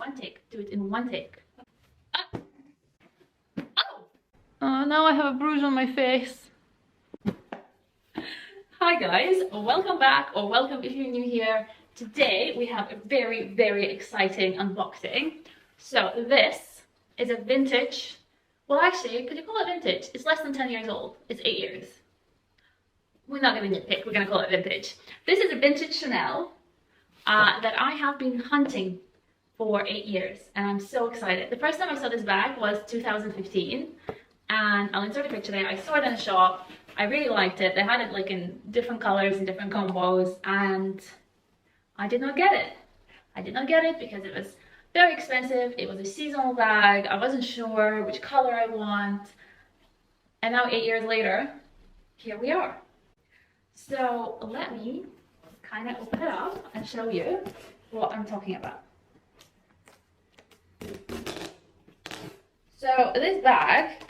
one take. Do it in one take. Oh, now I have a bruise on my face. Hi guys, welcome back, or welcome if you're new here. Today we have a very, very exciting unboxing. So this is a vintage, well actually, could you call it vintage? It's less than 10 years old. It's 8 years. We're not going to nitpick, we're going to call it vintage. This is a vintage Chanel that I have been hunting for 8 years, and I'm so excited. The first time I saw this bag was 2015, and I'll insert a picture there. I saw it in a shop. I really liked it. They had it like in different colors and different combos, and I did not get it. I did not get it because it was very expensive. It was a seasonal bag. I wasn't sure which color I want. And now 8 years later, here we are. So let me kind of open it up and show you what I'm talking about. So this bag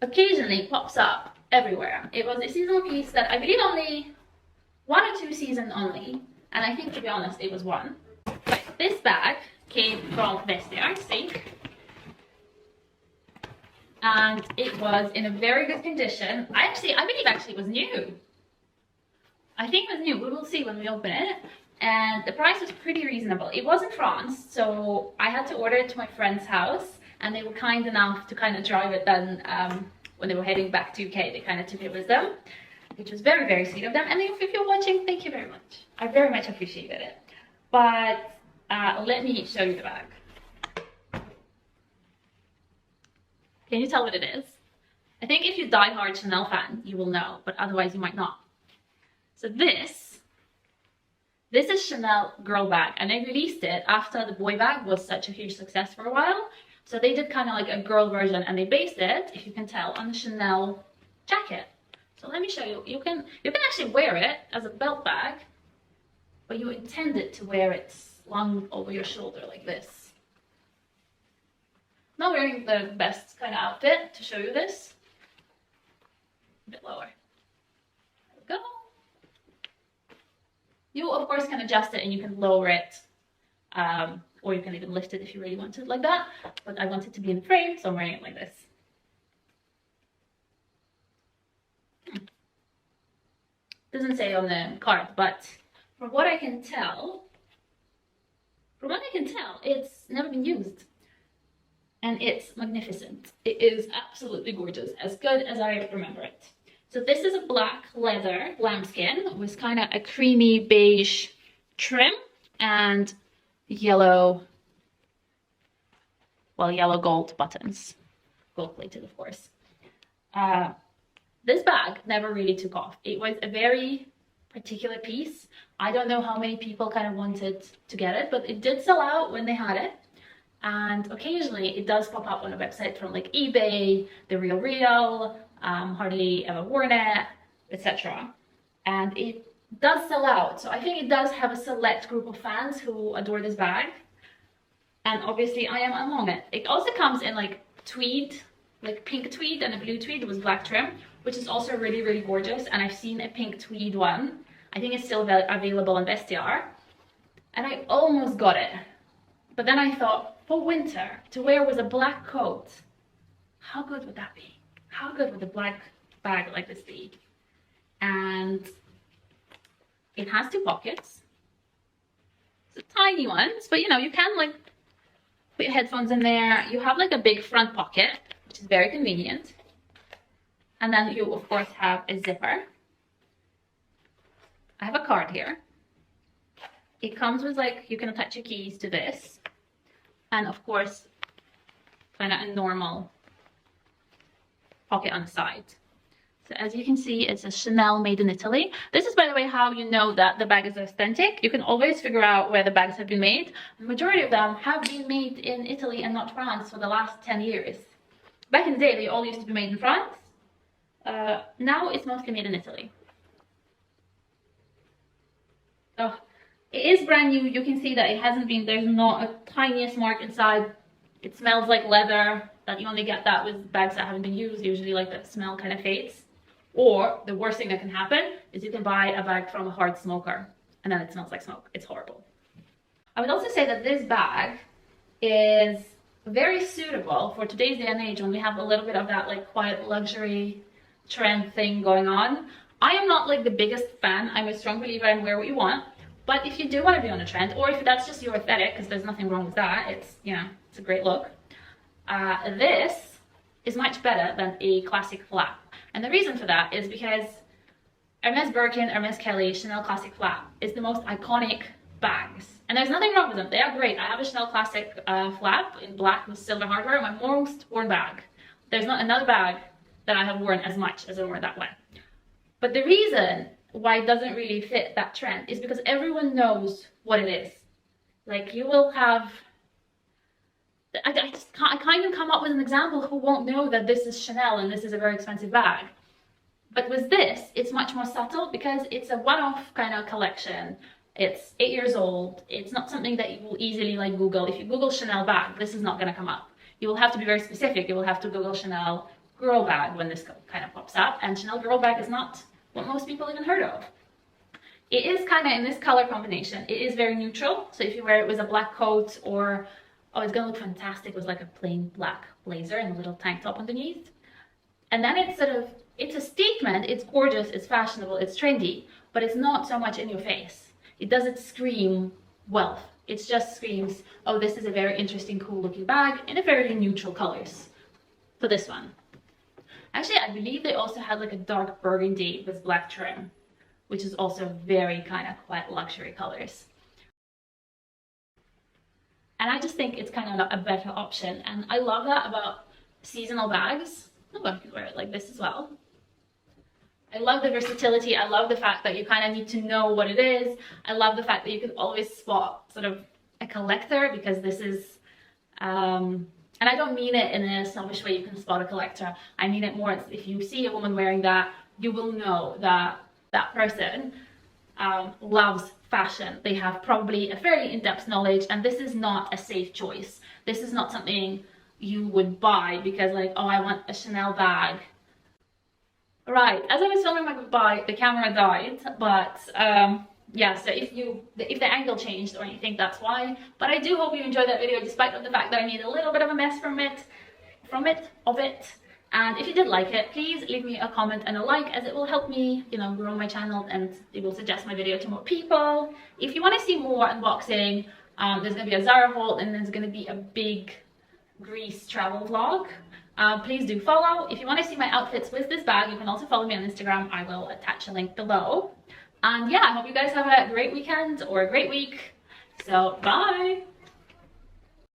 occasionally pops up everywhere. It was a seasonal piece that I believe only 1 or 2 seasons only, and I think, to be honest, it was 1. But this bag came from Vestiaire, see? And it was in a very good condition. I believe actually it was new. I think it was new. We will see when we open it. And the price was pretty reasonable. It was in France, so I had to order it to my friend's house, and they were kind enough to kind of drive it then when they were heading back to UK. They kind of took it with them, which was very, very sweet of them. And if you're watching, thank you very much. I very much appreciated it. But let me show you the bag. Can you tell what it is? I think if you're a die-hard Chanel fan, you will know, but otherwise you might not. So this is Chanel girl bag, and they released it after the boy bag was such a huge success for a while. So they did kind of like a girl version, and they based it, if you can tell, on the Chanel jacket. So let me show you. You can actually wear it as a belt bag, but you intend it to wear it slung over your shoulder like this. Not wearing the best kind of outfit to show you this. A bit lower. There we go. You of course can adjust it and you can lower it, or you can even lift it if you really want it like that. But I want it to be in the frame, so I'm wearing it like this. Doesn't say on the card, but from what I can tell, it's never been used. And it's magnificent. It is absolutely gorgeous, as good as I remember it. So this is a black leather lambskin with kind of a creamy beige trim and yellow gold buttons. Gold plated, of course. This bag never really took off. It was a very particular piece. I don't know how many people kind of wanted to get it, but it did sell out when they had it. And occasionally it does pop up on a website from like eBay, The RealReal, Hardly Ever Worn It, etc. And it does sell out. So I think it does have a select group of fans who adore this bag. And obviously I am among it. It also comes in like tweed, like pink tweed and a blue tweed with black trim, which is also really, really gorgeous. And I've seen a pink tweed one. I think it's still available on Vestiaire. And I almost got it. But then I thought, for winter, to wear with a black coat, how good would that be? How good would a black bag like this be? And it has 2 pockets. It's tiny ones, but you know, you can like put your headphones in there. You have like a big front pocket, which is very convenient. And then you, of course, have a zipper. I have a card here. It comes with like, you can attach your keys to this. And of course, kind of a normal pocket on the side. So as you can see, it's a Chanel made in Italy. This is, by the way, how you know that the bag is authentic. You can always figure out where the bags have been made. The majority of them have been made in Italy and not France for the last 10 years. Back in the day, they all used to be made in France. Now it's mostly made in Italy. Oh. It is brand new. You can see that it hasn't been, there's not a tiniest mark inside. It smells like leather. That you only get that with bags that haven't been used. Usually like the smell kind of fades. Or the worst thing that can happen is you can buy a bag from a hard smoker and then it smells like smoke. It's horrible. I would also say that this bag is very suitable for today's day and age when we have a little bit of that like quiet luxury trend thing going on. I am not like the biggest fan. I'm a strong believer in wear what you want, but if you do want to be on a trend, or if that's just your aesthetic, because there's nothing wrong with that, it's, you know, it's a great look. This is much better than a classic flap, and the reason for that is because Hermes Birkin, Hermes Kelly, Chanel Classic Flap is the most iconic bags, and there's nothing wrong with them. They are great. I have a Chanel Classic flap in black with silver hardware, my most worn bag. There's not another bag that I have worn as much as I wore that one. But the reason why it doesn't really fit that trend is because everyone knows what it is. Like, you will have, I can't even come up with an example who won't know that this is Chanel and this is a very expensive bag. But with this, it's much more subtle because it's a one-off kind of collection. It's 8 years old. It's not something that you will easily like Google. If you Google Chanel bag, this is not going to come up. You will have to be very specific. You will have to Google Chanel girl bag when this kind of pops up. And Chanel girl bag is not what most people even heard of. It is kind of in this color combination. It is very neutral. So if you wear it with a black coat, or, oh, it's going to look fantastic with like a plain black blazer and a little tank top underneath. And then it's sort of, it's a statement. It's gorgeous, it's fashionable, it's trendy, but it's not so much in your face. It doesn't scream wealth. It just screams, oh, this is a very interesting, cool looking bag in a very neutral colors. So this one. Actually, I believe they also had like a dark burgundy with black trim, which is also very kind of quite luxury colors. And I just think it's kind of a better option. And I love that about seasonal bags. Oh, I could wear it like this as well. I love the versatility. I love the fact that you kind of need to know what it is. I love the fact that you can always spot sort of a collector, because this is, and I don't mean it in a snobbish way, you can spot a collector. I mean it more, if you see a woman wearing that, you will know that that person loves fashion. They have probably a fairly in-depth knowledge, and this is not a safe choice. This is not something you would buy because like, oh, I want a Chanel bag. Right, as I was filming my goodbye, the camera died, but yeah, so if the angle changed or anything, that's why. But I do hope you enjoyed that video, despite of the fact that I made a little bit of a mess of it. And if you did like it, please leave me a comment and a like, as it will help me, you know, grow my channel, and it will suggest my video to more people. If you want to see more unboxing, there's going to be a Zara haul, and there's going to be a big Greece travel vlog. Please do follow. If you want to see my outfits with this bag, you can also follow me on Instagram. I will attach a link below. And yeah, I hope you guys have a great weekend or a great week. So bye!